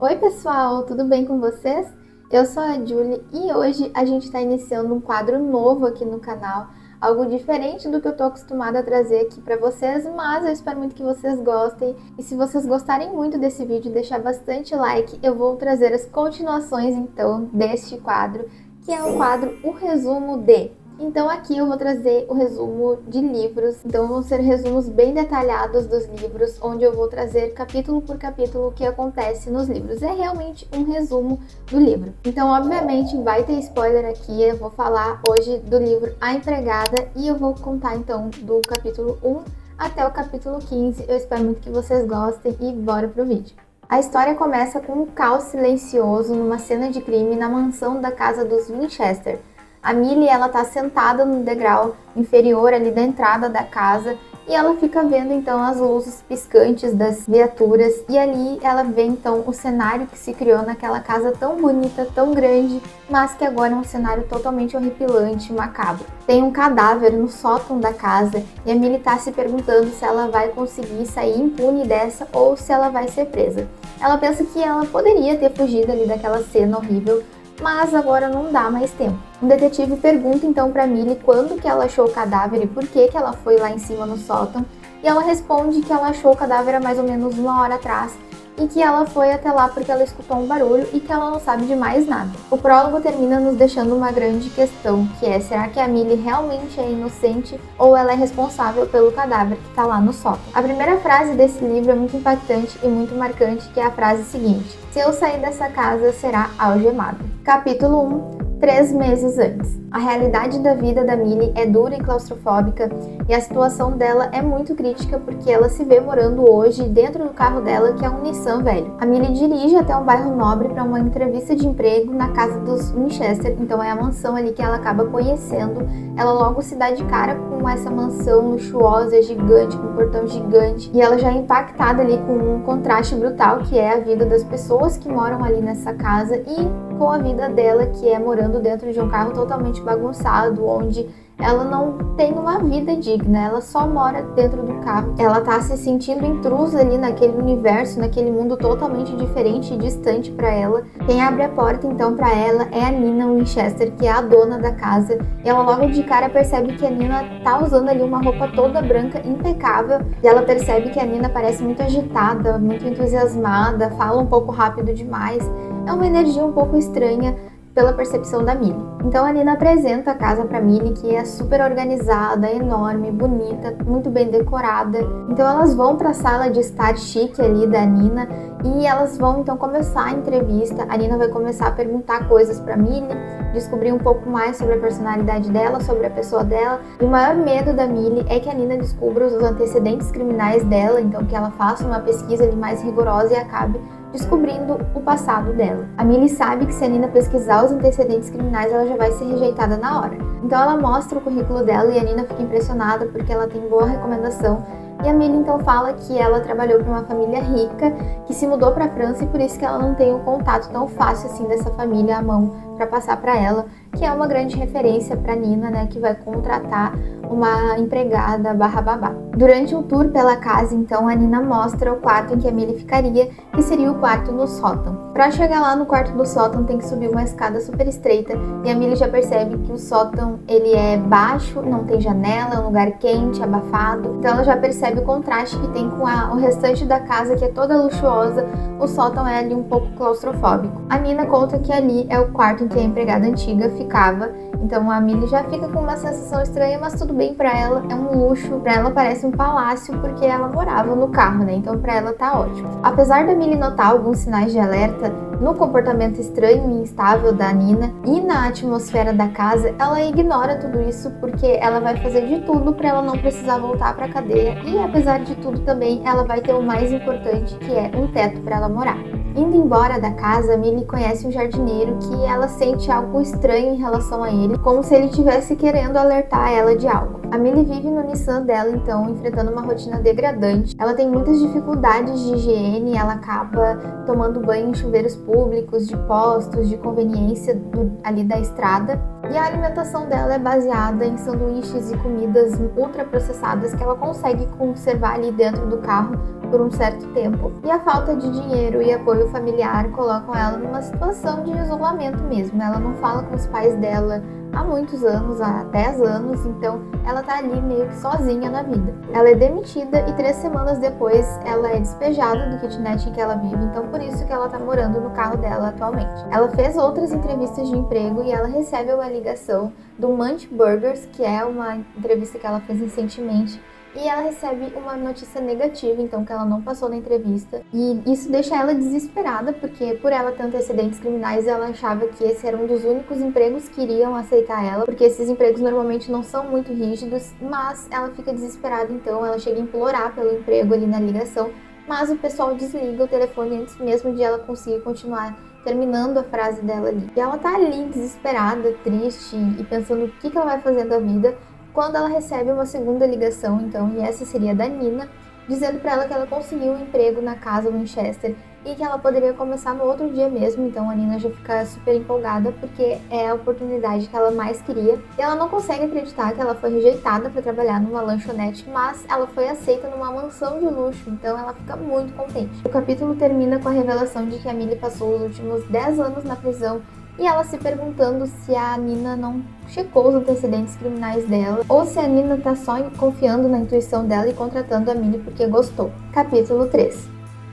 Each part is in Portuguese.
Oi pessoal, tudo bem com vocês? Eu sou a Julie e hoje a gente está iniciando um quadro novo aqui no canal, algo diferente do que eu estou acostumada a trazer aqui para vocês, mas eu espero muito que vocês gostem. E se vocês gostarem muito desse vídeo, deixar bastante like, eu vou trazer as continuações então deste quadro, que é o quadro O Resumo de. Então aqui eu vou trazer o resumo de livros, então vão ser resumos bem detalhados dos livros, onde eu vou trazer capítulo por capítulo o que acontece nos livros. É realmente um resumo do livro. Então obviamente vai ter spoiler aqui, eu vou falar hoje do livro A Empregada e eu vou contar então do capítulo 1 até o capítulo 15. Eu espero muito que vocês gostem e bora pro vídeo. A história começa com um caos silencioso numa cena de crime na mansão da casa dos Winchester. A Millie, ela tá sentada no degrau inferior ali da entrada da casa e ela fica vendo então as luzes piscantes das viaturas e ali ela vê então o cenário que se criou naquela casa tão bonita, tão grande, mas que agora é um cenário totalmente horripilante, macabro. Tem um cadáver no sótão da casa e a Millie tá se perguntando se ela vai conseguir sair impune dessa ou se ela vai ser presa. Ela pensa que ela poderia ter fugido ali daquela cena horrível, mas agora não dá mais tempo. Um detetive pergunta então para Millie quando que ela achou o cadáver e por que ela foi lá em cima no sótão, e ela responde que ela achou o cadáver há mais ou menos 1 hora atrás e que ela foi até lá porque ela escutou um barulho e que ela não sabe de mais nada. O prólogo termina nos deixando uma grande questão, que é: será que a Millie realmente é inocente ou ela é responsável pelo cadáver que está lá no sótão? A primeira frase desse livro é muito impactante e muito marcante, que é a frase seguinte: se eu sair dessa casa, será algemada. Capítulo 1. 3 meses antes. A realidade da vida da Millie é dura e claustrofóbica e a situação dela é muito crítica porque ela se vê morando hoje dentro do carro dela, que é um Nissan velho. A Millie dirige até um bairro nobre para uma entrevista de emprego na casa dos Winchester, então é a mansão ali que ela acaba conhecendo. Ela logo se dá de cara com essa mansão luxuosa, gigante, com um portão gigante, e ela já é impactada ali com um contraste brutal que é a vida das pessoas que moram ali nessa casa e com a vida dela, que é morando dentro de um carro totalmente bagunçado, onde ela não tem uma vida digna, ela só mora dentro do carro. Ela tá se sentindo intrusa ali naquele universo, naquele mundo totalmente diferente e distante para ela. Quem abre a porta então para ela é a Nina Winchester, que é a dona da casa. E ela logo de cara percebe que a Nina tá usando ali uma roupa toda branca, impecável, e ela percebe que a Nina parece muito agitada, muito entusiasmada, fala um pouco rápido demais. É uma energia um pouco estranha pela percepção da Millie. Então a Nina apresenta a casa para Millie, que é super organizada, enorme, bonita, muito bem decorada. Então elas vão para a sala de estar chique ali da Nina e elas vão então começar a entrevista. A Nina vai começar a perguntar coisas para Millie, descobrir um pouco mais sobre a personalidade dela, sobre a pessoa dela. E o maior medo da Millie é que a Nina descubra os antecedentes criminais dela, então que ela faça uma pesquisa ali mais rigorosa e acabe descobrindo o passado dela. A Millie sabe que se a Nina pesquisar os antecedentes criminais, ela já vai ser rejeitada na hora. Então ela mostra o currículo dela e a Nina fica impressionada porque ela tem boa recomendação. E a Millie então fala que ela trabalhou para uma família rica que se mudou para a França e por isso que ela não tem um contato tão fácil assim dessa família à mão para passar para ela, que é uma grande referência para Nina, né, que vai contratar uma empregada barra babá. Durante um tour pela casa, então, a Nina mostra o quarto em que a Millie ficaria, que seria o quarto no sótão. Para chegar lá no quarto do sótão, tem que subir uma escada super estreita e a Millie já percebe que o sótão ele é baixo, não tem janela, é um lugar quente, abafado. Então ela já percebe o contraste que tem com o restante da casa, que é toda luxuosa. O sótão é ali um pouco claustrofóbico. A Nina conta que ali é o quarto em que a empregada antiga ficava. Então a Millie já fica com uma sensação estranha, mas tudo bem pra ela, é um luxo. Pra ela parece um palácio porque ela morava no carro, né? Então pra ela tá ótimo. Apesar da Millie notar alguns sinais de alerta no comportamento estranho e instável da Nina e na atmosfera da casa, ela ignora tudo isso porque ela vai fazer de tudo para ela não precisar voltar para a cadeia e, apesar de tudo, também ela vai ter o mais importante, que é um teto para ela morar. Indo embora da casa, Millie conhece um jardineiro que ela sente algo estranho em relação a ele, como se ele estivesse querendo alertar ela de algo. A Millie vive no Nissan dela, então, enfrentando uma rotina degradante. Ela tem muitas dificuldades de higiene, ela acaba tomando banho em chuveiros públicos, de postos, de conveniência ali da estrada. E a alimentação dela é baseada em sanduíches e comidas ultraprocessadas que ela consegue conservar ali dentro do carro por um certo tempo. E a falta de dinheiro e apoio familiar colocam ela numa situação de isolamento mesmo. Ela não fala com os pais dela há muitos anos, há 10 anos, então ela tá ali meio que sozinha na vida. Ela é demitida e 3 semanas depois ela é despejada do kitnet em que ela vive, então por isso que ela tá morando no carro dela atualmente. Ela fez outras entrevistas de emprego e ela recebe uma ligação do Munch Burgers, que é uma entrevista que ela fez recentemente, e ela recebe uma notícia negativa, então, que ela não passou na entrevista. E isso deixa ela desesperada, porque por ela ter antecedentes criminais, ela achava que esse era um dos únicos empregos que iriam aceitar ela, porque esses empregos normalmente não são muito rígidos, mas ela fica desesperada, então ela chega a implorar pelo emprego ali na ligação, mas o pessoal desliga o telefone antes mesmo de ela conseguir continuar terminando a frase dela ali. E ela tá ali desesperada, triste e pensando o que ela vai fazer da vida, quando ela recebe uma segunda ligação, então, e essa seria da Nina, dizendo para ela que ela conseguiu um emprego na casa Winchester e que ela poderia começar no outro dia mesmo. Então a Nina já fica super empolgada porque é a oportunidade que ela mais queria. E ela não consegue acreditar que ela foi rejeitada para trabalhar numa lanchonete, mas ela foi aceita numa mansão de luxo, então ela fica muito contente. O capítulo termina com a revelação de que a Millie passou os últimos 10 anos na prisão e ela se perguntando se a Nina não checou os antecedentes criminais dela ou se a Nina tá só confiando na intuição dela e contratando a Millie porque gostou. Capítulo 3.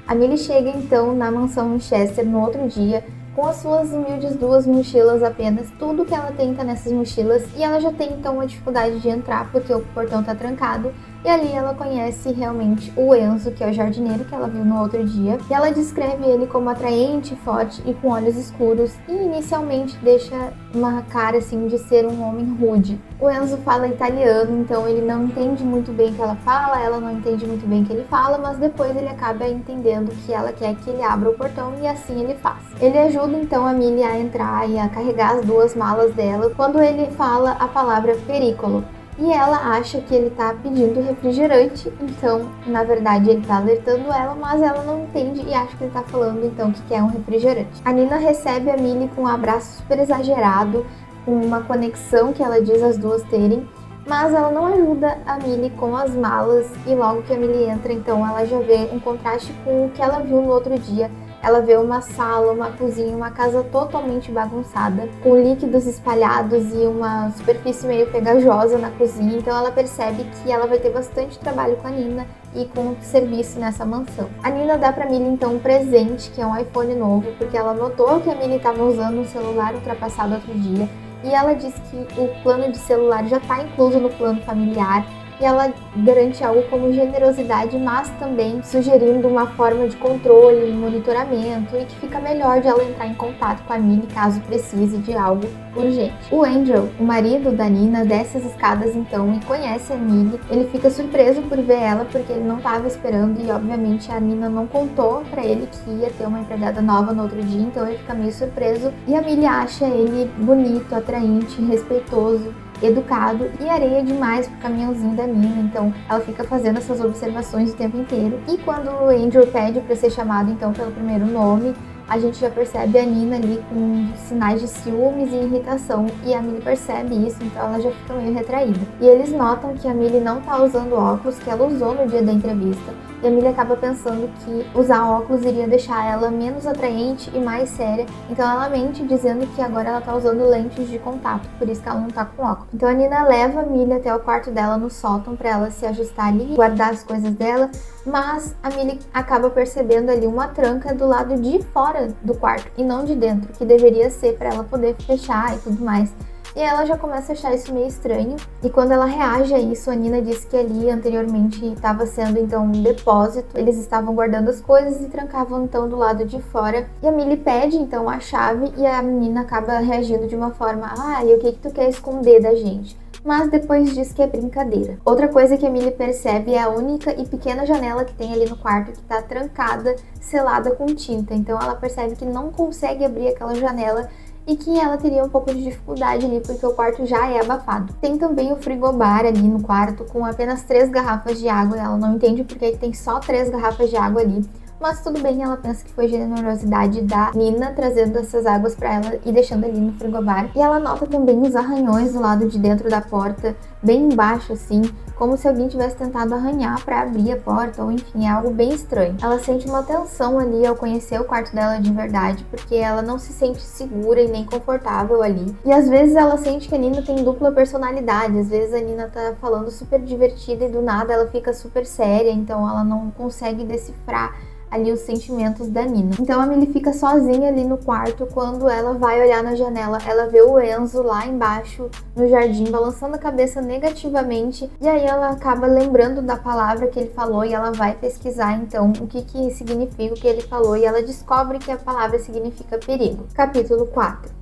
A Millie chega então na mansão Winchester no outro dia com as suas humildes 2 mochilas apenas, tudo que ela tem tá nessas mochilas, e ela já tem então uma dificuldade de entrar porque o portão tá trancado, e ali ela conhece realmente o Enzo, que é o jardineiro que ela viu no outro dia, e ela descreve ele como atraente, forte e com olhos escuros, e inicialmente deixa uma cara assim de ser um homem rude. O Enzo fala italiano, então ele não entende muito bem o que ela fala, ela não entende muito bem o que ele fala, mas depois ele acaba entendendo que ela quer que ele abra o portão e assim ele faz. Ele ajuda então a Millie a entrar e a carregar as 2 malas dela quando ele fala a palavra pericolo. E ela acha que ele tá pedindo refrigerante, então, na verdade, ele tá alertando ela, mas ela não entende e acha que ele tá falando, então, que quer um refrigerante. A Nina recebe a Millie com um abraço super exagerado, com uma conexão que ela diz as 2 terem, mas ela não ajuda a Millie com as malas, e logo que a Millie entra, então, ela já vê um contraste com o que ela viu no outro dia. Ela vê uma sala, uma cozinha, uma casa totalmente bagunçada, com líquidos espalhados e uma superfície meio pegajosa na cozinha. Então ela percebe que ela vai ter bastante trabalho com a Nina e com o serviço nessa mansão. A Nina dá pra Millie então um presente, que é um iPhone novo, porque ela notou que a Millie estava usando um celular ultrapassado outro dia. E ela diz que o plano de celular já está incluso no plano familiar. E ela garante algo como generosidade, mas também sugerindo uma forma de controle, monitoramento e que fica melhor de ela entrar em contato com a Millie caso precise de algo urgente. O Andrew, o marido da Nina, desce as escadas então e conhece a Millie. Ele fica surpreso por ver ela porque ele não estava esperando e obviamente a Nina não contou pra ele que ia ter uma empregada nova no outro dia, então ele fica meio surpreso e a Millie acha ele bonito, atraente, respeitoso, educado e areia demais pro caminhãozinho da Nina, então ela fica fazendo essas observações o tempo inteiro. E quando o Andrew pede para ser chamado então pelo primeiro nome, a gente já percebe a Nina ali com sinais de ciúmes e irritação, e a Millie percebe isso, então ela já fica meio retraída. E eles notam que a Millie não tá usando óculos que ela usou no dia da entrevista, e a Millie acaba pensando que usar óculos iria deixar ela menos atraente e mais séria, então ela mente dizendo que agora ela tá usando lentes de contato, por isso que ela não tá com óculos. Então a Nina leva a Millie até o quarto dela no sótão para ela se ajustar ali, guardar as coisas dela, mas a Millie acaba percebendo ali uma tranca do lado de fora do quarto e não de dentro, que deveria ser para ela poder fechar e tudo mais. E ela já começa a achar isso meio estranho, e quando ela reage a isso, a Nina diz que ali anteriormente estava sendo então um depósito, eles estavam guardando as coisas e trancavam então do lado de fora, e a Millie pede então a chave e a menina acaba reagindo de uma forma: e o que tu quer esconder da gente? Mas depois diz que é brincadeira. Outra coisa que a Millie percebe é a única e pequena janela que tem ali no quarto que tá trancada, selada com tinta, então ela percebe que não consegue abrir aquela janela e que ela teria um pouco de dificuldade ali, porque o quarto já é abafado. Tem também o frigobar ali no quarto, com apenas 3 garrafas de água, e ela não entende porque tem só 3 garrafas de água ali, mas tudo bem, ela pensa que foi generosidade da Nina trazendo essas águas para ela e deixando ali no frigobar. E ela nota também os arranhões do lado de dentro da porta, bem embaixo assim, como se alguém tivesse tentado arranhar para abrir a porta, ou enfim, é algo bem estranho. Ela sente uma tensão ali ao conhecer o quarto dela de verdade, porque ela não se sente segura e nem confortável ali. E às vezes ela sente que a Nina tem dupla personalidade, às vezes a Nina tá falando super divertida e do nada ela fica super séria, então ela não consegue decifrar ali os sentimentos da Nina. Então a Millie fica sozinha ali no quarto. Quando ela vai olhar na janela, ela vê o Enzo lá embaixo no jardim balançando a cabeça negativamente, e aí ela acaba lembrando da palavra que ele falou e ela vai pesquisar então o que significa o que ele falou, e ela descobre que a palavra significa perigo. Capítulo 4.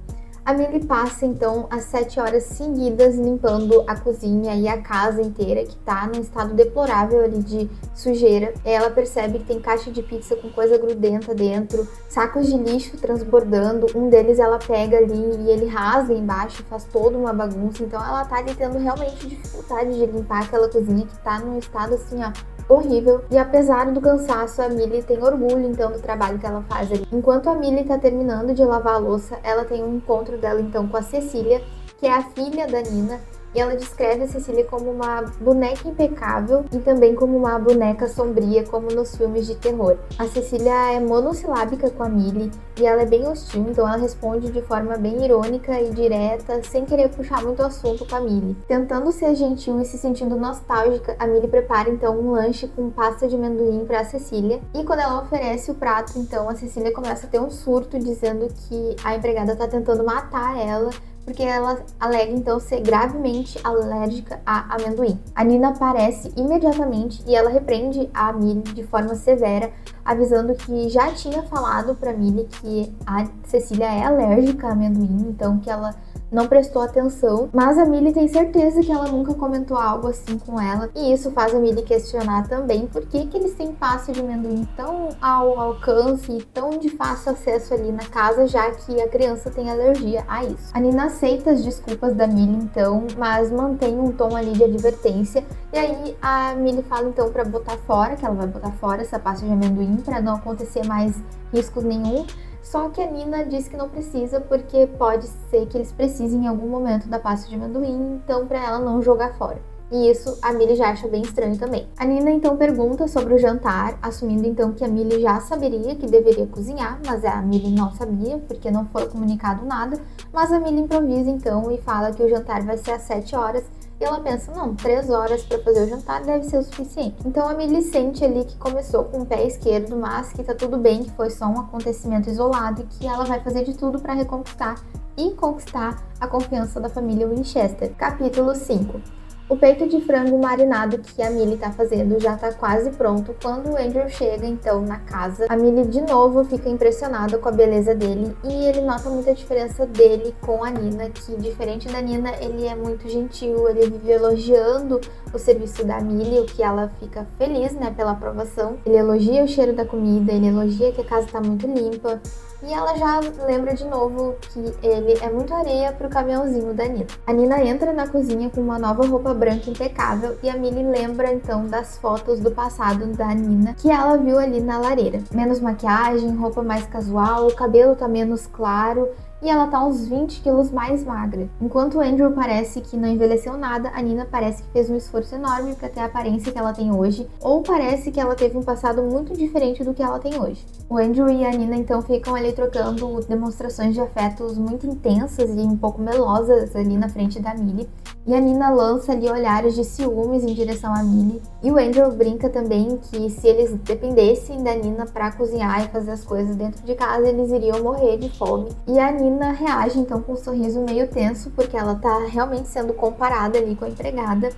A Millie passa então as 7 horas seguidas limpando a cozinha e a casa inteira, que tá num estado deplorável ali de sujeira. Ela percebe que tem caixa de pizza com coisa grudenta dentro, sacos de lixo transbordando. Um deles ela pega ali e ele rasga embaixo, faz toda uma bagunça. Então ela tá ali tendo realmente dificuldade de limpar aquela cozinha que tá num estado assim, ó, horrível. E apesar do cansaço, a Millie tem orgulho então do trabalho que ela faz ali. Enquanto a Millie tá terminando de lavar a louça, ela tem um encontro dela então com a Cecília, que é a filha da Nina, e ela descreve a Cecília como uma boneca impecável e também como uma boneca sombria, como nos filmes de terror. A Cecília é monossilábica com a Millie e ela é bem hostil, então ela responde de forma bem irônica e direta, sem querer puxar muito assunto com a Millie. Tentando ser gentil e se sentindo nostálgica, a Millie prepara então um lanche com pasta de amendoim para a Cecília, e quando ela oferece o prato, então a Cecília começa a ter um surto dizendo que a empregada tá tentando matar ela, porque ela alega então ser gravemente alérgica a amendoim. A Nina aparece imediatamente e ela repreende a Millie de forma severa, avisando que já tinha falado para Millie que a Cecília é alérgica a amendoim, então que ela não prestou atenção, mas a Millie tem certeza que ela nunca comentou algo assim com ela, e isso faz a Millie questionar também por que eles têm pasta de amendoim tão ao alcance e tão de fácil acesso ali na casa, já que a criança tem alergia a isso. A Nina aceita as desculpas da Millie então, mas mantém um tom ali de advertência, e aí a Millie fala então para botar fora, que ela vai botar fora essa pasta de amendoim para não acontecer mais riscos nenhum. Só que a Nina diz que não precisa, porque pode ser que eles precisem em algum momento da pasta de amendoim, então para ela não jogar fora. E isso a Millie já acha bem estranho também. A Nina então pergunta sobre o jantar, assumindo então que a Millie já saberia que deveria cozinhar, mas a Millie não sabia, porque não foi comunicado nada. Mas a Millie improvisa então e fala que o jantar vai ser às 7 horas, e ela pensa, não, 3 horas para fazer o jantar deve ser o suficiente. Então a Millie sente ali que começou com o pé esquerdo, mas que tá tudo bem, que foi só um acontecimento isolado e que ela vai fazer de tudo para reconquistar e conquistar a confiança da família Winchester. Capítulo 5. O peito de frango marinado que a Millie tá fazendo já tá quase pronto quando o Andrew chega então na casa. A Millie de novo fica impressionada com a beleza dele e ele nota muita diferença dele com a Nina, que diferente da Nina, ele é muito gentil, ele vive elogiando o serviço da Millie, o que ela fica feliz, né, pela aprovação. Ele elogia o cheiro da comida, ele elogia que a casa tá muito limpa. E ela já lembra de novo que ele é muito areia pro caminhãozinho da Nina. A Nina entra na cozinha com uma nova roupa branca impecável e a Millie lembra então das fotos do passado da Nina que ela viu ali na lareira. Menos maquiagem, roupa mais casual, o cabelo tá menos claro e ela tá uns 20 quilos mais magra. Enquanto o Andrew parece que não envelheceu nada, a Nina parece que fez um esforço enorme para ter a aparência que ela tem hoje, ou parece que ela teve um passado muito diferente do que ela tem hoje. O Andrew e a Nina então ficam ali trocando demonstrações de afetos muito intensas e um pouco melosas ali na frente da Millie, e a Nina lança ali olhares de ciúmes em direção a Millie, e o Andrew brinca também que se eles dependessem da Nina para cozinhar e fazer as coisas dentro de casa, eles iriam morrer de fome. E a Nina reage então com um sorriso meio tenso, porque ela tá realmente sendo comparada ali com a empregada.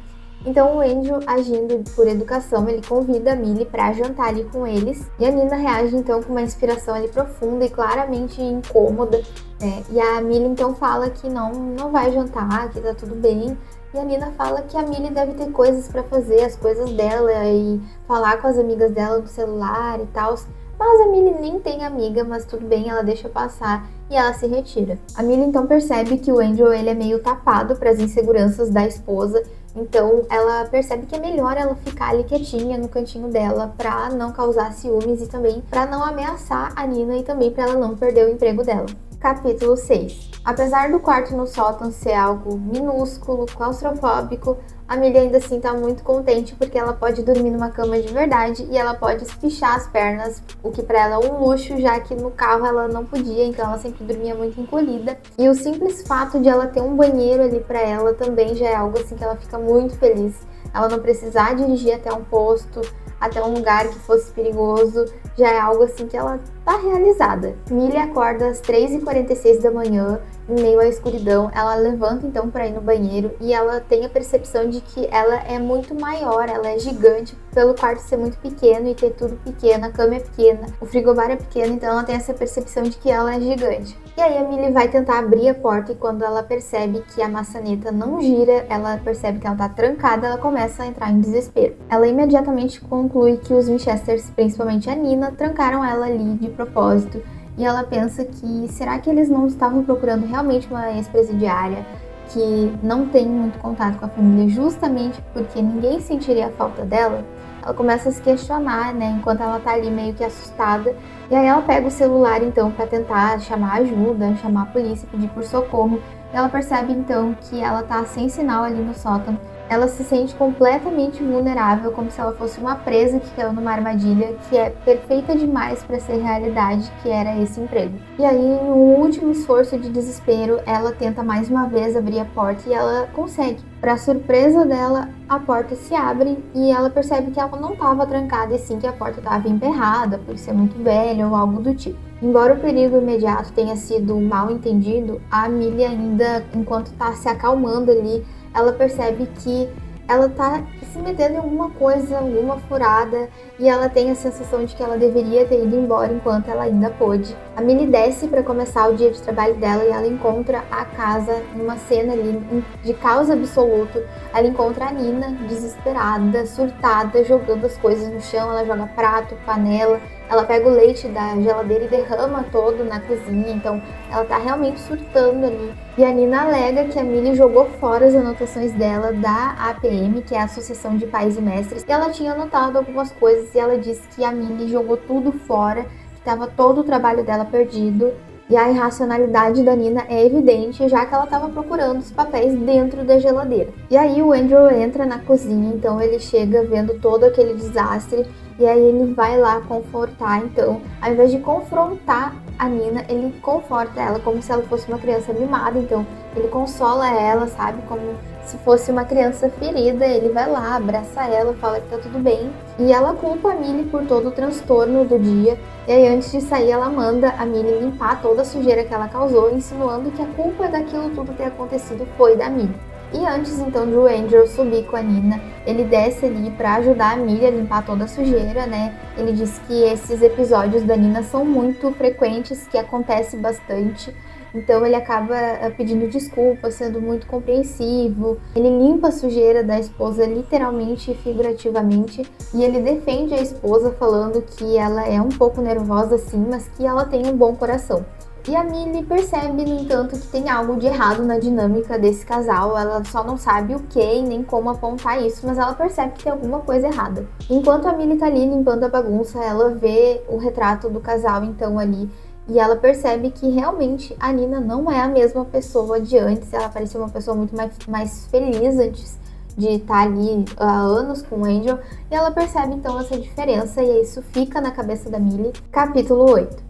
Então o Andrew, agindo por educação, ele convida a Millie para jantar ali com eles, e a Nina reage então com uma inspiração ali profunda e claramente incômoda, né? E a Millie então fala que não vai jantar, que tá tudo bem. E a Nina fala que a Millie deve ter coisas para fazer, as coisas dela, e falar com as amigas dela no celular e tal. Mas a Millie nem tem amiga, mas tudo bem, ela deixa passar e ela se retira. A Millie então percebe que o Andrew ele é meio tapado para as inseguranças da esposa, Então ela percebe que é melhor ela ficar ali quietinha no cantinho dela pra não causar ciúmes e também pra não ameaçar a Nina e também pra ela não perder o emprego dela. Capítulo 6. Apesar do quarto no sótão ser algo minúsculo, claustrofóbico, a Millie ainda assim tá muito contente porque ela pode dormir numa cama de verdade e ela pode espichar as pernas, o que pra ela é um luxo, já que no carro ela não podia, então ela sempre dormia muito encolhida. E o simples fato de ela ter um banheiro ali pra ela também já é algo assim que ela fica muito feliz. Ela não precisar dirigir até um posto, até um lugar que fosse perigoso, já é algo assim que ela tá realizada. Millie acorda às 3h46 da manhã, em meio à escuridão. Ela levanta então para ir no banheiro e ela tem a percepção de que ela é muito maior, ela é gigante, pelo quarto ser muito pequeno e ter tudo pequeno, a cama é pequena, o frigobar é pequeno, então ela tem essa percepção de que ela é gigante. E aí a Millie vai tentar abrir a porta e quando ela percebe que a maçaneta não gira, ela percebe que ela tá trancada, ela começa a entrar em desespero. Ela imediatamente conclui que os Winchesters, principalmente a Nina, trancaram ela ali de propósito. E ela pensa que será que eles não estavam procurando realmente uma ex-presidiária que não tem muito contato com a família justamente porque ninguém sentiria a falta dela? Ela começa a se questionar, né, enquanto ela tá ali meio que assustada. E aí ela pega o celular então para tentar chamar ajuda, chamar a polícia, pedir por socorro. E ela percebe então que ela tá sem sinal ali no sótão. Ela se sente completamente vulnerável, como se ela fosse uma presa que caiu numa armadilha que é perfeita demais para ser realidade, que era esse emprego. E aí, no último esforço de desespero, ela tenta mais uma vez abrir a porta e ela consegue. Para surpresa dela, a porta se abre e ela percebe que ela não estava trancada e sim que a porta estava emperrada por ser muito velha ou algo do tipo. Embora o perigo imediato tenha sido mal entendido, a Millie ainda, enquanto está se acalmando ali, ela percebe que ela tá se metendo em alguma coisa, alguma furada, e ela tem a sensação de que ela deveria ter ido embora enquanto ela ainda pôde. A Millie desce para começar o dia de trabalho dela e ela encontra a casa numa cena ali de caos absoluto. Ela encontra a Nina desesperada, surtada, jogando as coisas no chão, ela joga prato, panela, ela pega o leite da geladeira e derrama todo na cozinha, então ela tá realmente surtando ali. E a Nina alega que a Millie jogou fora as anotações dela da APM, que é a Associação de Pais e Mestres, e ela tinha anotado algumas coisas e ela disse que a Millie jogou tudo fora, que estava todo o trabalho dela perdido. E a irracionalidade da Nina é evidente, já que ela estava procurando os papéis dentro da geladeira. E aí o Andrew entra na cozinha, então ele chega vendo todo aquele desastre, e aí ele vai lá confortar, então, ao invés de confrontar a Nina, ele conforta ela como se ela fosse uma criança mimada, então ele consola ela, sabe, como se fosse uma criança ferida, ele vai lá, abraça ela, fala que tá tudo bem, e ela culpa a Millie por todo o transtorno do dia, e aí antes de sair ela manda a Millie limpar toda a sujeira que ela causou, insinuando que a culpa daquilo tudo ter acontecido foi da Millie. E antes então do Andrew subir com a Nina, ele desce ali pra ajudar a Millie a limpar toda a sujeira, né? Ele diz que esses episódios da Nina são muito frequentes, que acontece bastante. Então ele acaba pedindo desculpas, sendo muito compreensivo. Ele limpa a sujeira da esposa literalmente e figurativamente. E ele defende a esposa falando que ela é um pouco nervosa sim, mas que ela tem um bom coração. E a Millie percebe, no entanto, que tem algo de errado na dinâmica desse casal. Ela só não sabe o que e nem como apontar isso, mas ela percebe que tem alguma coisa errada. Enquanto a Millie tá ali limpando a bagunça, ela vê o retrato do casal então ali. E ela percebe que realmente a Nina não é a mesma pessoa de antes. Ela parecia uma pessoa muito mais feliz antes de estar ali há anos com o Angel. E ela percebe então essa diferença e isso fica na cabeça da Millie. Capítulo 8.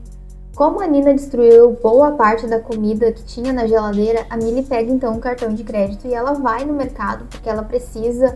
Como a Nina destruiu boa parte da comida que tinha na geladeira, a Millie pega então um cartão de crédito e ela vai no mercado porque ela precisa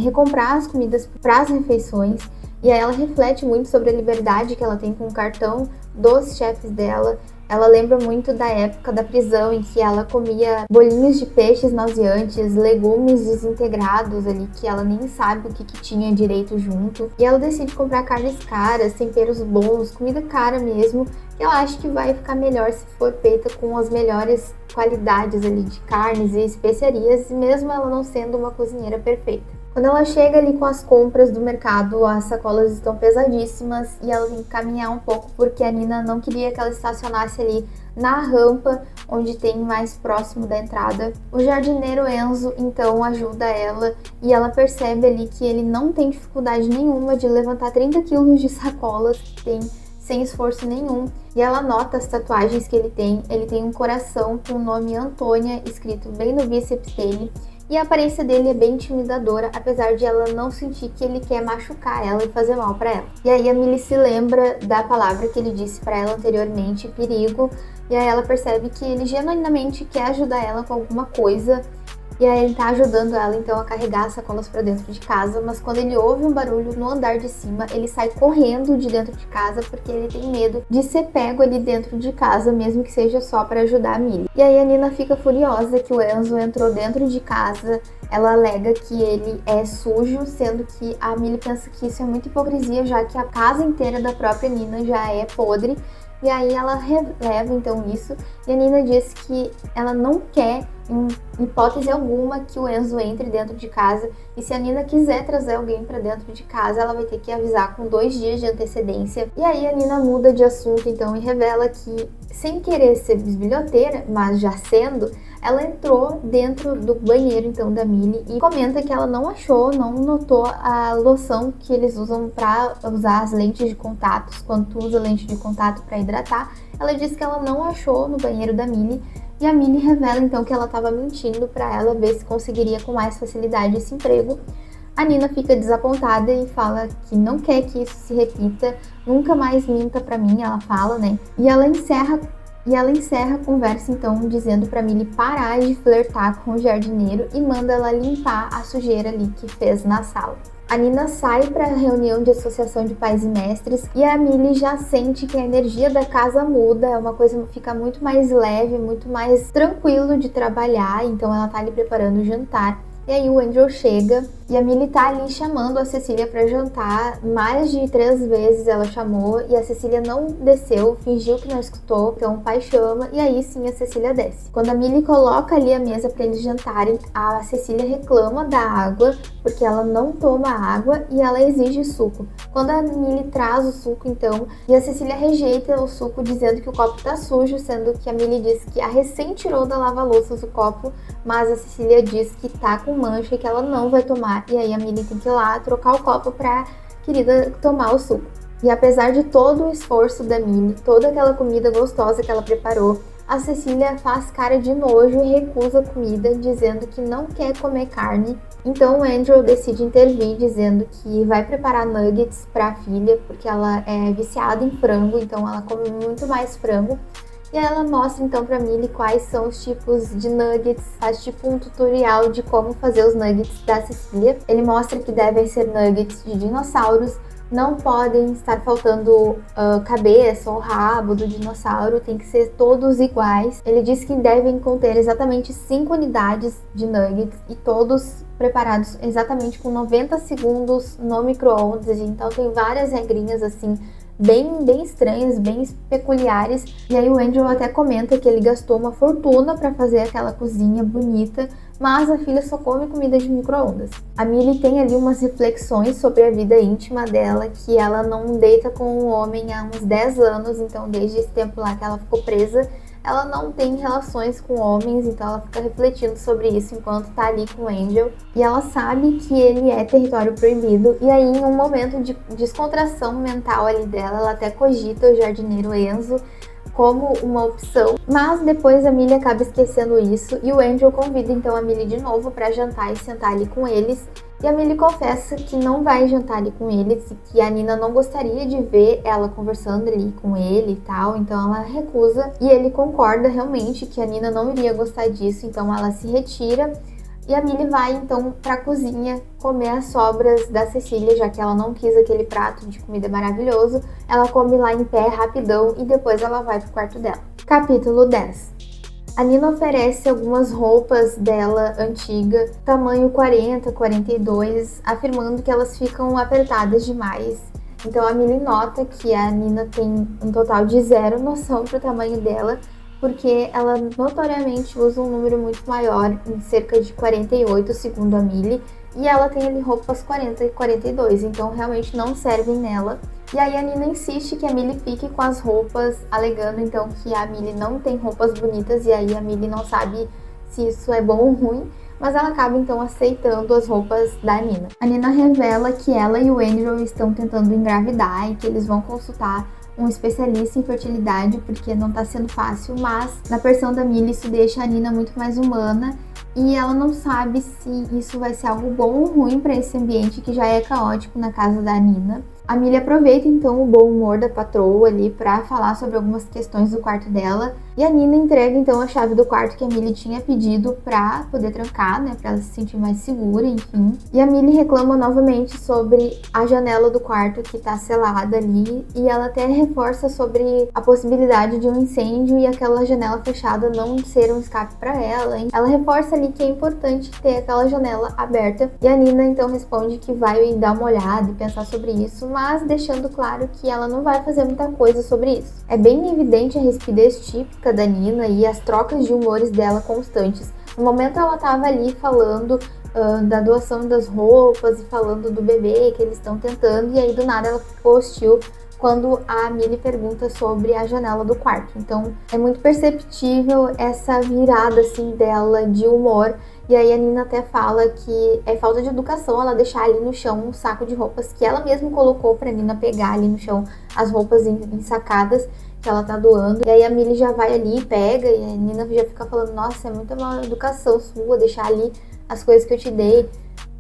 recomprar as comidas para as refeições. E aí ela reflete muito sobre a liberdade que ela tem com o cartão dos chefes dela. Ela lembra muito da época da prisão em que ela comia bolinhos de peixes nauseantes, legumes desintegrados ali, que ela nem sabe o que tinha direito junto. E ela decide comprar carnes caras, temperos bons, comida cara mesmo, que ela acha que vai ficar melhor se for feita com as melhores qualidades ali de carnes e especiarias, mesmo ela não sendo uma cozinheira perfeita. Quando ela chega ali com as compras do mercado, as sacolas estão pesadíssimas e ela tem que caminhar um pouco porque a Nina não queria que ela estacionasse ali na rampa, onde tem mais próximo da entrada. O jardineiro Enzo então ajuda ela e ela percebe ali que ele não tem dificuldade nenhuma de levantar 30 quilos de sacolas que tem sem esforço nenhum. E ela nota as tatuagens que ele tem. Ele tem um coração com o nome Antônia escrito bem no bíceps dele. E a aparência dele é bem intimidadora, apesar de ela não sentir que ele quer machucar ela e fazer mal para ela. E aí a Millie se lembra da palavra que ele disse para ela anteriormente, perigo, e aí ela percebe que ele genuinamente quer ajudar ela com alguma coisa. E aí ele tá ajudando ela então a carregar as sacolas para dentro de casa, mas quando ele ouve um barulho no andar de cima, ele sai correndo de dentro de casa porque ele tem medo de ser pego ali dentro de casa, mesmo que seja só para ajudar a Millie. E aí a Nina fica furiosa que o Enzo entrou dentro de casa. Ela alega que ele é sujo, sendo que a Millie pensa que isso é muita hipocrisia, já que a casa inteira da própria Nina já é podre. E aí ela releva então isso, e a Nina diz que ela não quer, em hipótese alguma, que o Enzo entre dentro de casa, e se a Nina quiser trazer alguém para dentro de casa, ela vai ter que avisar com 2 dias de antecedência. E aí a Nina muda de assunto então e revela que, sem querer ser bisbilhoteira, mas já sendo, ela entrou dentro do banheiro então da Millie e comenta que ela não achou, não notou a loção que eles usam para usar as lentes de contato, quando tu usa lente de contato para hidratar. Ela disse que ela não achou no banheiro da Millie e a Millie revela então que ela estava mentindo para ela ver se conseguiria com mais facilidade esse emprego. A Nina fica desapontada e fala que não quer que isso se repita, nunca mais minta para mim, ela fala, né? E ela encerra a conversa então dizendo pra Millie parar de flertar com o jardineiro e manda ela limpar a sujeira ali que fez na sala. A Nina sai para a reunião de associação de pais e mestres e a Millie já sente que a energia da casa muda, é uma coisa que fica muito mais leve, muito mais tranquilo de trabalhar, então ela tá ali preparando o jantar. E aí o Andrew chega e a Millie tá ali chamando a Cecília para jantar. Mais de 3 vezes ela chamou e a Cecília não desceu, fingiu que não escutou. Então o pai chama e aí sim a Cecília desce. Quando a Millie coloca ali a mesa para eles jantarem, a Cecília reclama da água porque ela não toma água e ela exige suco. Quando a Millie traz o suco então, e a Cecília rejeita o suco dizendo que o copo tá sujo, sendo que a Millie diz que a recém tirou da lava-louças o copo, mas a Cecília diz que tá com mancha e que ela não vai tomar. E aí a Millie tem que ir lá trocar o copo pra querida tomar o suco. E apesar de todo o esforço da Millie, toda aquela comida gostosa que ela preparou, a Cecília faz cara de nojo e recusa a comida, dizendo que não quer comer carne. Então o Andrew decide intervir, dizendo que vai preparar nuggets para a filha, porque ela é viciada em frango, então ela come muito mais frango. E ela mostra então pra Millie quais são os tipos de nuggets, faz tipo um tutorial de como fazer os nuggets da Cecília. Ele mostra que devem ser nuggets de dinossauros, não podem estar faltando cabeça ou rabo do dinossauro, tem que ser todos iguais. Ele diz que devem conter exatamente 5 unidades de nuggets e todos preparados exatamente com 90 segundos no micro-ondas. Então tem várias regrinhas assim, bem estranhas, bem peculiares. E aí o Andrew até comenta que ele gastou uma fortuna para fazer aquela cozinha bonita, mas a filha só come comida de micro-ondas. A Millie tem ali umas reflexões sobre a vida íntima dela, que ela não deita com um homem há uns 10 anos, então desde esse tempo lá que ela ficou presa, ela não tem relações com homens, então ela fica refletindo sobre isso enquanto tá ali com o Angel. E ela sabe que ele é território proibido, e aí em um momento de descontração mental ali dela, ela até cogita o jardineiro Enzo como uma opção, mas depois a Millie acaba esquecendo isso e o Andrew convida então a Millie de novo para jantar e sentar ali com eles. E a Millie confessa que não vai jantar ali com eles e que a Nina não gostaria de ver ela conversando ali com ele e tal, então ela recusa e ele concorda realmente que a Nina não iria gostar disso, então ela se retira. E a Millie vai então para a cozinha comer as sobras da Cecília, já que ela não quis aquele prato de comida maravilhoso. Ela come lá em pé rapidão e depois ela vai pro quarto dela. Capítulo 10. A Nina oferece algumas roupas dela antiga, tamanho 40, 42, afirmando que elas ficam apertadas demais. Então a Millie nota que a Nina tem um total de 0 noção pro tamanho dela, porque ela notoriamente usa um número muito maior, em cerca de 48, segundo a Millie. e ela tem ali roupas 40 e 42, então realmente não servem nela. E aí a Nina insiste que a Millie fique com as roupas, alegando então que a Millie não tem roupas bonitas, e aí a Millie não sabe se isso é bom ou ruim, mas ela acaba então aceitando as roupas da Nina. A Nina revela que ela e o Andrew estão tentando engravidar e que eles vão consultar um especialista em fertilidade porque não tá sendo fácil, mas na versão da Millie isso deixa a Nina muito mais humana e ela não sabe se isso vai ser algo bom ou ruim para esse ambiente que já é caótico na casa da Nina. A Millie aproveita então o bom humor da patroa ali para falar sobre algumas questões do quarto dela e a Nina entrega então a chave do quarto que a Millie tinha pedido para poder trancar, né, para ela se sentir mais segura, enfim. E a Millie reclama novamente sobre a janela do quarto que tá selada ali e ela até reforça sobre a possibilidade de um incêndio e aquela janela fechada não ser um escape para ela, hein? Ela reforça ali que é importante ter aquela janela aberta e a Nina então responde que vai dar uma olhada e pensar sobre isso, mas deixando claro que ela não vai fazer muita coisa sobre isso. É bem evidente a rispidez típica da Nina e as trocas de humores dela constantes. No momento ela estava ali falando da doação das roupas e falando do bebê que eles estão tentando, e aí do nada ela ficou hostil quando a Millie pergunta sobre a janela do quarto. Então é muito perceptível essa virada assim dela de humor. E aí a Nina até fala que é falta de educação ela deixar ali no chão um saco de roupas que ela mesma colocou pra Nina pegar ali no chão as roupas ensacadas que ela tá doando. E aí a Millie já vai ali e pega, e a Nina já fica falando, nossa, é muita má educação sua deixar ali as coisas que eu te dei.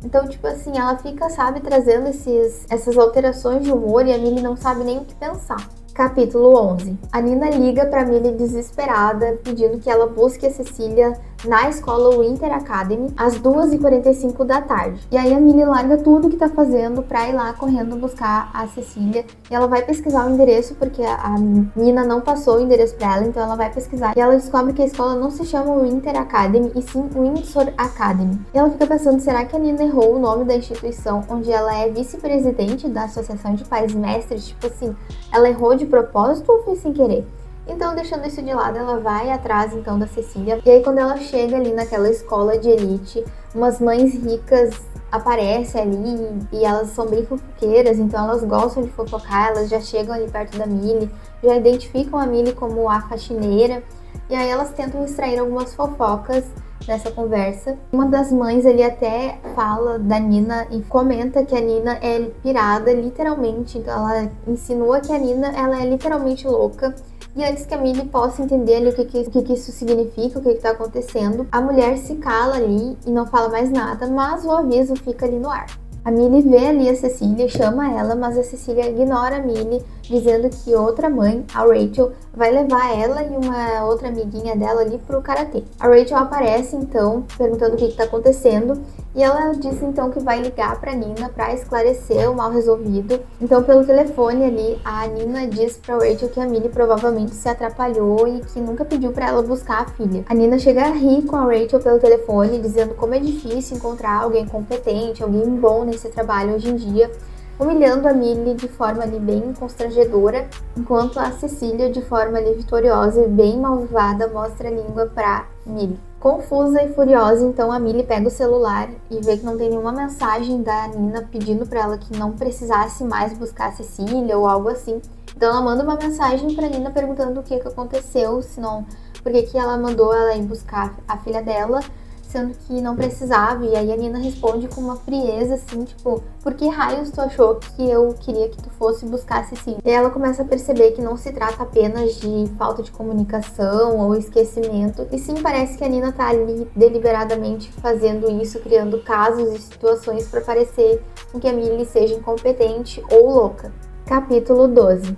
Então, tipo assim, ela fica, sabe, trazendo essas alterações de humor e a Millie não sabe nem o que pensar. Capítulo 11. A Nina liga pra Millie desesperada, pedindo que ela busque a Cecília na escola Winter Academy às 2h45 da tarde. E aí a Millie larga tudo que tá fazendo pra ir lá correndo buscar a Cecília. E ela vai pesquisar o endereço, porque a Nina não passou o endereço pra ela, então ela vai pesquisar. E ela descobre que a escola não se chama Winter Academy, e sim Windsor Academy. E ela fica pensando, será que a Nina errou o nome da instituição onde ela é vice-presidente da Associação de Pais Mestres? Tipo assim, ela errou de propósito ou foi sem querer? Então, deixando isso de lado, ela vai atrás, então, da Cecília. E aí, quando ela chega ali naquela escola de elite, umas mães ricas aparecem ali e elas são bem fofoqueiras, então elas gostam de fofocar, elas já chegam ali perto da Millie, já identificam a Millie como a faxineira. E aí elas tentam extrair algumas fofocas nessa conversa. Uma das mães ali até fala da Nina e comenta que a Nina é pirada, literalmente. Então ela insinua que a Nina ela é literalmente louca. E antes que a Millie possa entender ali o que isso significa, o que está acontecendo, a mulher se cala ali e não fala mais nada, mas o aviso fica ali no ar. A Millie vê ali a Cecília, chama ela, mas a Cecília ignora a Millie, dizendo que outra mãe, a Rachel, vai levar ela e uma outra amiguinha dela ali pro karatê. A Rachel aparece então, perguntando o que está acontecendo, e ela diz então que vai ligar pra Nina para esclarecer o mal resolvido. Então pelo telefone ali, a Nina diz pra Rachel que a Millie provavelmente se atrapalhou e que nunca pediu pra ela buscar a filha. A Nina chega a rir com a Rachel pelo telefone, dizendo como é difícil encontrar alguém competente, alguém bom nesse trabalho hoje em dia, humilhando a Millie de forma ali bem constrangedora, enquanto a Cecília, de forma ali vitoriosa e bem malvada, mostra a língua pra Millie. Confusa e furiosa, então a Millie pega o celular e vê que não tem nenhuma mensagem da Nina pedindo pra ela que não precisasse mais buscar a Cecília ou algo assim. Então ela manda uma mensagem pra Nina perguntando o que aconteceu, se não, por que ela mandou ela ir buscar a filha dela, sendo que não precisava. E aí a Nina responde com uma frieza, assim, tipo, por que raios tu achou que eu queria que tu fosse buscar a Cecília? E ela começa a perceber que não se trata apenas de falta de comunicação ou esquecimento, e sim parece que a Nina tá ali deliberadamente fazendo isso, criando casos e situações para parecer com que a Millie seja incompetente ou louca. Capítulo 12.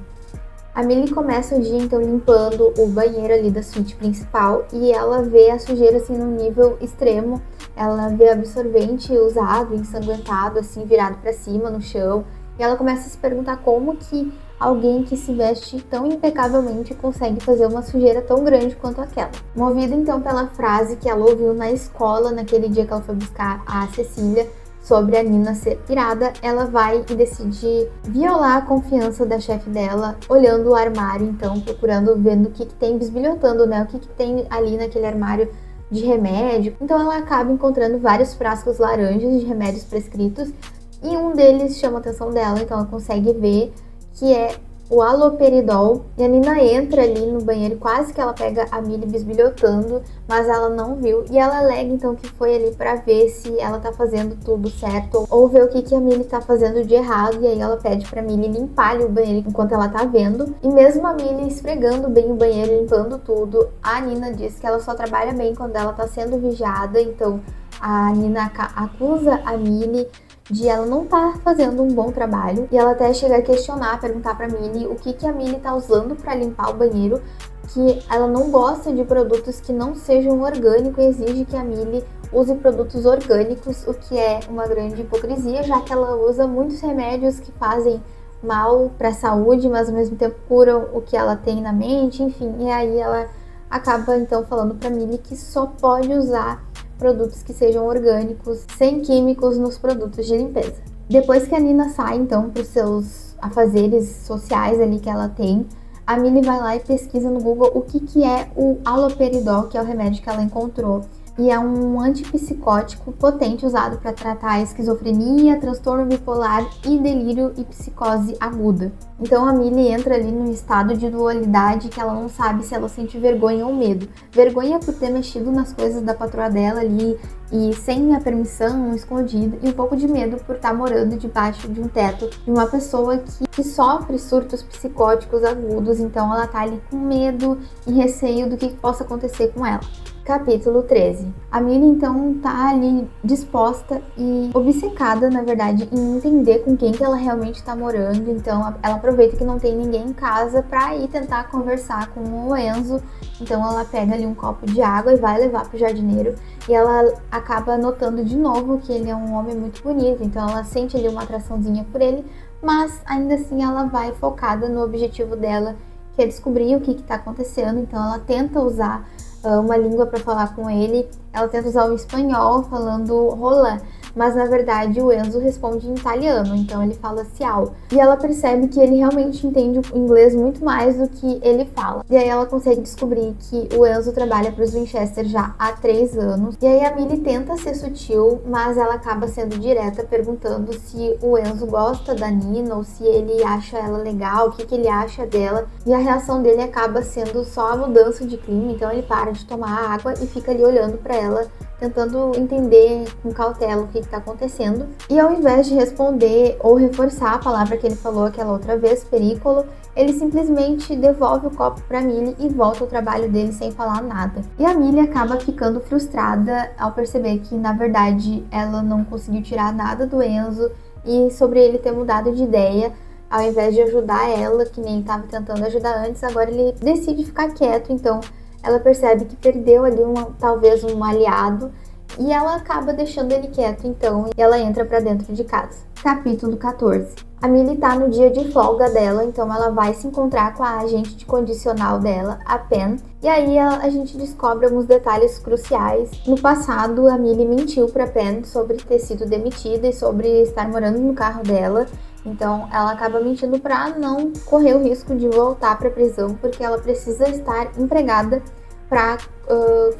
A Millie começa o dia então limpando o banheiro ali da suíte principal e ela vê a sujeira assim num nível extremo. Ela vê absorvente usado, ensanguentado, assim virado para cima no chão, e ela começa a se perguntar como que alguém que se veste tão impecavelmente consegue fazer uma sujeira tão grande quanto aquela. Movida então pela frase que ela ouviu na escola naquele dia que ela foi buscar a Cecília, sobre a Nina ser pirada, ela vai e decide violar a confiança da chefe dela, olhando o armário, então, procurando, vendo o que tem, bisbilhotando, né, o que tem ali naquele armário de remédio. Então ela acaba encontrando vários frascos laranjas de remédios prescritos e um deles chama a atenção dela, então ela consegue ver que é o haloperidol. E a Nina entra ali no banheiro, quase que ela pega a Millie bisbilhotando, mas ela não viu. E ela alega então que foi ali pra ver se ela tá fazendo tudo certo ou ver o que a Millie tá fazendo de errado. E aí ela pede pra Millie limpar ali o banheiro enquanto ela tá vendo. E mesmo a Millie esfregando bem o banheiro, limpando tudo, a Nina diz que ela só trabalha bem quando ela tá sendo vigiada. Então a Nina acusa a Millie de ela não tá fazendo um bom trabalho, e ela até chega a questionar, perguntar pra Millie o que a Millie tá usando pra limpar o banheiro, que ela não gosta de produtos que não sejam orgânicos e exige que a Millie use produtos orgânicos, o que é uma grande hipocrisia, já que ela usa muitos remédios que fazem mal para a saúde, mas ao mesmo tempo curam o que ela tem na mente, enfim, e aí ela acaba então falando pra Millie que só pode usar produtos que sejam orgânicos, sem químicos nos produtos de limpeza. Depois que a Nina sai, então, para os seus afazeres sociais ali que ela tem, a Millie vai lá e pesquisa no Google o que é o haloperidol, que é o remédio que ela encontrou. E é um antipsicótico potente usado para tratar a esquizofrenia, transtorno bipolar e delírio e psicose aguda. Então a Millie entra ali num estado de dualidade que ela não sabe se ela sente vergonha ou medo. Vergonha por ter mexido nas coisas da patroa dela ali e sem a permissão, escondida, e um pouco de medo por estar morando debaixo de um teto de uma pessoa que sofre surtos psicóticos agudos, então ela tá ali com medo e receio do que possa acontecer com ela. Capítulo 13. A Millie então tá ali disposta e obcecada, na verdade, em entender com quem que ela realmente tá morando. Então ela aproveita que não tem ninguém em casa pra ir tentar conversar com o Enzo. Então ela pega ali um copo de água e vai levar pro jardineiro. E ela acaba notando de novo que ele é um homem muito bonito. Então ela sente ali uma atraçãozinha por ele, mas ainda assim ela vai focada no objetivo dela, que é descobrir o que tá acontecendo. Então ela tenta usar uma língua para falar com ele, ela tenta usar o espanhol falando rola, mas na verdade o Enzo responde em italiano, então ele fala ciao. E ela percebe que ele realmente entende o inglês muito mais do que ele fala. E aí ela consegue descobrir que o Enzo trabalha para os Winchester já há 3 anos. E aí a Millie tenta ser sutil, mas ela acaba sendo direta, perguntando se o Enzo gosta da Nina ou se ele acha ela legal, o que ele acha dela. E a reação dele acaba sendo só a mudança de clima, então ele para de tomar água e fica ali olhando para ela, tentando entender com cautela o que está acontecendo. E ao invés de responder ou reforçar a palavra que ele falou aquela outra vez, perículo, ele simplesmente devolve o copo para Millie e volta ao trabalho dele sem falar nada. E a Millie acaba ficando frustrada ao perceber que, na verdade, ela não conseguiu tirar nada do Enzo e sobre ele ter mudado de ideia. Ao invés de ajudar ela, que nem estava tentando ajudar antes, agora ele decide ficar quieto, então ela percebe que perdeu ali talvez um aliado e ela acaba deixando ele quieto, então, e ela entra pra dentro de casa. Capítulo 14. A Millie tá no dia de folga dela, então ela vai se encontrar com a agente de condicional dela, a Pen, e aí a gente descobre alguns detalhes cruciais. No passado, a Millie mentiu pra Pen sobre ter sido demitida e sobre estar morando no carro dela. Então ela acaba mentindo para não correr o risco de voltar para a prisão, porque ela precisa estar empregada para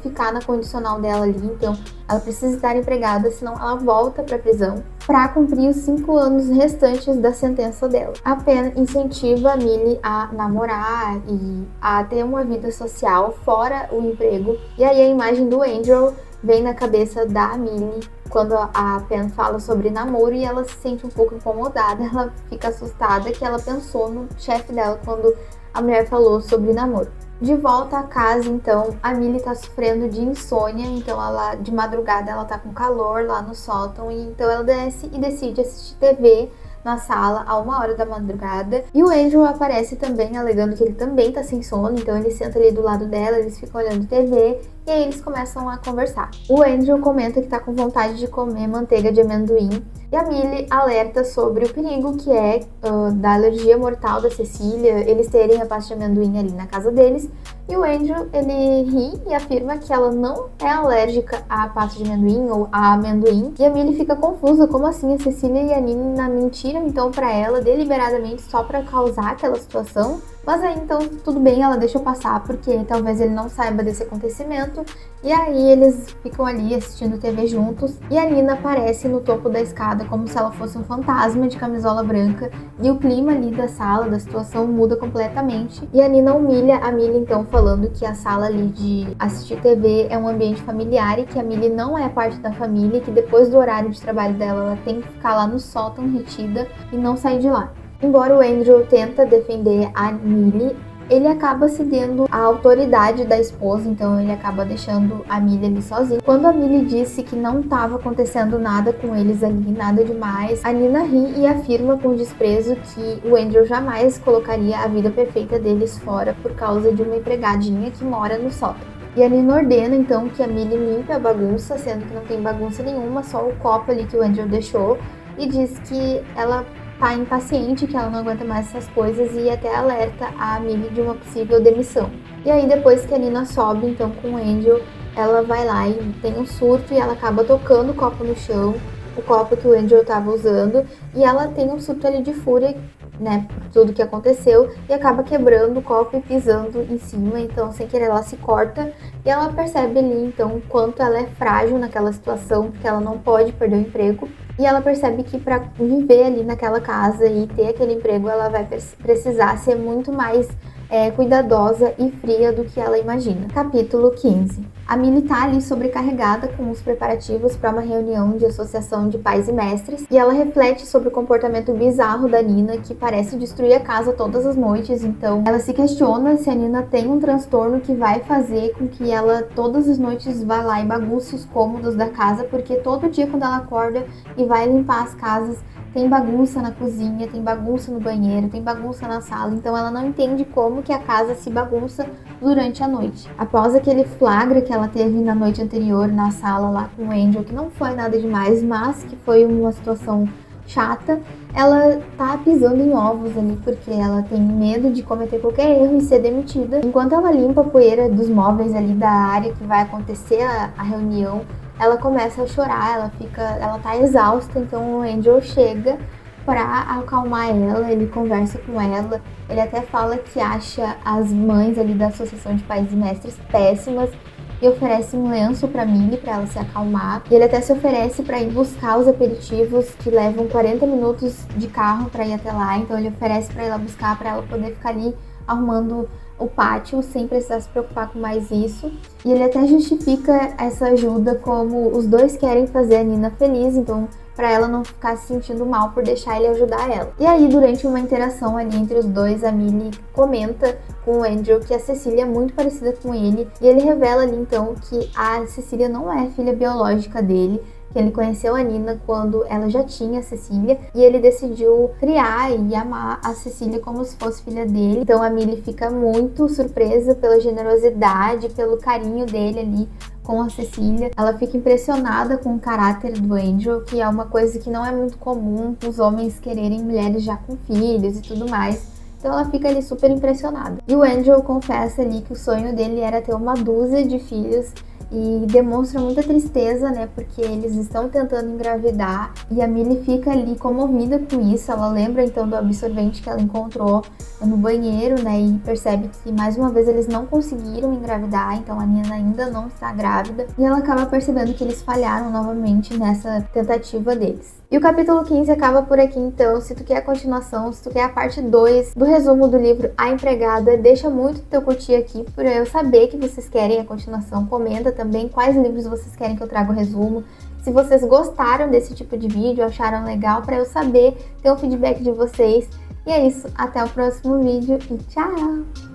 ficar na condicional dela ali. Então ela precisa estar empregada, senão ela volta para a prisão para cumprir os 5 anos restantes da sentença dela. A Pen incentiva a Millie a namorar e a ter uma vida social fora o emprego. E aí a imagem do Andrew vem na cabeça da Millie quando a Pen fala sobre namoro e ela se sente um pouco incomodada, ela fica assustada que ela pensou no chefe dela quando a mulher falou sobre namoro. De volta à casa, então, a Millie tá sofrendo de insônia, então ela, de madrugada, ela tá com calor lá no sótão, e então ela desce e decide assistir TV na sala a 1h da madrugada. E o Andrew aparece também, alegando que ele também tá sem sono, então ele senta ali do lado dela, eles ficam olhando TV, e aí eles começam a conversar. O Andrew comenta que tá com vontade de comer manteiga de amendoim, e a Millie alerta sobre o perigo que é da alergia mortal da Cecília, eles terem a pasta de amendoim ali na casa deles. E o Andrew, ele ri e afirma que ela não é alérgica à pasta de amendoim ou a amendoim. E a Millie fica confusa, como assim a Cecília e a Nina mentiram então pra ela deliberadamente só pra causar aquela situação? Mas aí então tudo bem, ela deixa passar porque talvez ele não saiba desse acontecimento. E aí eles ficam ali assistindo TV juntos e a Nina aparece no topo da escada como se ela fosse um fantasma de camisola branca e o clima ali da sala, da situação muda completamente. E a Nina humilha a Millie então falando que a sala ali de assistir TV é um ambiente familiar e que a Millie não é parte da família e que depois do horário de trabalho dela ela tem que ficar lá no sótão retida e não sair de lá. Embora o Andrew tenta defender a Millie, ele acaba cedendo à autoridade da esposa, então ele acaba deixando a Millie ali sozinha. Quando a Millie disse que não estava acontecendo nada com eles ali, nada demais, a Nina ri e afirma com desprezo que o Andrew jamais colocaria a vida perfeita deles fora por causa de uma empregadinha que mora no sótão. E a Nina ordena então que a Millie limpe a bagunça, sendo que não tem bagunça nenhuma, só o copo ali que o Andrew deixou, e diz que ela tá impaciente, que ela não aguenta mais essas coisas e até alerta a Millie de uma possível demissão. E aí depois que a Nina sobe então com o Angel, ela vai lá e tem um surto e ela acaba tocando o copo no chão, o copo que o Angel estava usando, e ela tem um surto ali de fúria, né, por tudo que aconteceu, e acaba quebrando o copo e pisando em cima, então sem querer ela se corta, e ela percebe ali então o quanto ela é frágil naquela situação, porque ela não pode perder o emprego, e ela percebe que para viver ali naquela casa e ter aquele emprego, ela vai precisar ser muito mais cuidadosa e fria do que ela imagina. Capítulo 15. A Millie tá ali sobrecarregada com os preparativos para uma reunião de associação de pais e mestres, e ela reflete sobre o comportamento bizarro da Nina, que parece destruir a casa todas as noites, então ela se questiona se a Nina tem um transtorno que vai fazer com que ela todas as noites vá lá e bagunce os cômodos da casa, porque todo dia quando ela acorda e vai limpar as casas, tem bagunça na cozinha, tem bagunça no banheiro, tem bagunça na sala, então ela não entende como que a casa se bagunça durante a noite. Após aquele flagra que ela teve na noite anterior na sala lá com o Angel, que não foi nada demais, mas que foi uma situação chata, ela tá pisando em ovos ali porque ela tem medo de cometer qualquer erro e ser demitida. Enquanto ela limpa a poeira dos móveis ali da área que vai acontecer a reunião, ela começa a chorar, ela tá exausta, então o Angel chega para acalmar ela, ele conversa com ela, ele até fala que acha as mães ali da Associação de Pais e Mestres péssimas e oferece um lenço para Millie para ela se acalmar. E ele até se oferece para ir buscar os aperitivos que levam 40 minutos de carro para ir até lá, então ele oferece para ela buscar para ela poder ficar ali arrumando o pátio sem precisar se preocupar com mais isso. E ele até justifica essa ajuda como os dois querem fazer a Nina feliz, então para ela não ficar se sentindo mal por deixar ele ajudar ela. E aí, durante uma interação ali entre os dois, a Millie comenta com o Andrew que a Cecília é muito parecida com ele, e ele revela ali então que a Cecília não é filha biológica dele, que ele conheceu a Nina quando ela já tinha a Cecília e ele decidiu criar e amar a Cecília como se fosse filha dele. Então a Millie fica muito surpresa pela generosidade, pelo carinho dele ali com a Cecília. Ela fica impressionada com o caráter do Angel, que é uma coisa que não é muito comum, os homens quererem mulheres já com filhos e tudo mais. Então ela fica ali super impressionada. E o Angel confessa ali que o sonho dele era ter uma dúzia de filhos e demonstra muita tristeza, né, porque eles estão tentando engravidar e a Millie fica ali comovida com isso. Ela lembra então do absorvente que ela encontrou no banheiro, né, e percebe que mais uma vez eles não conseguiram engravidar, então a Nina ainda não está grávida e ela acaba percebendo que eles falharam novamente nessa tentativa deles. E o capítulo 15 acaba por aqui, então se tu quer a continuação, se tu quer a parte 2 do resumo do livro A Empregada, deixa muito teu curtir aqui para eu saber que vocês querem a continuação. Comenta também quais livros vocês querem que eu traga o resumo. Se vocês gostaram desse tipo de vídeo, acharam legal, para eu saber, ter um feedback de vocês. E é isso, até o próximo vídeo e tchau!